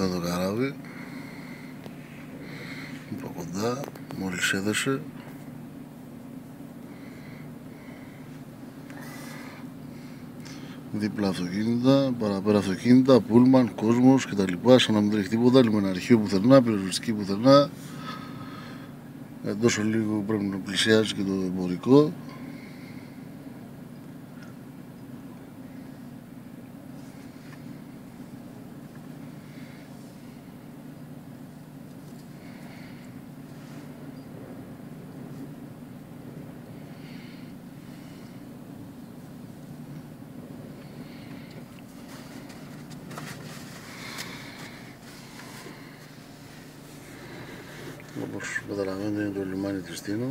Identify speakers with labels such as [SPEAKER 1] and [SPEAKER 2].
[SPEAKER 1] αυτό το καράβι από κοντά, μόλις έδωσε. Δίπλα αυτοκίνητα, παραπέρα αυτοκίνητα, πούλμαν, κόσμος κτλ. Σαν να μην τρέχει τίποτα, λιμεναρχείο πουθενά, πυροσβεστική πουθενά. Τόσο λίγο πρέπει να πλησιάζει και το εμπορικό. Όπως καταλαβαίνετε είναι το λιμάνι της Τίνο.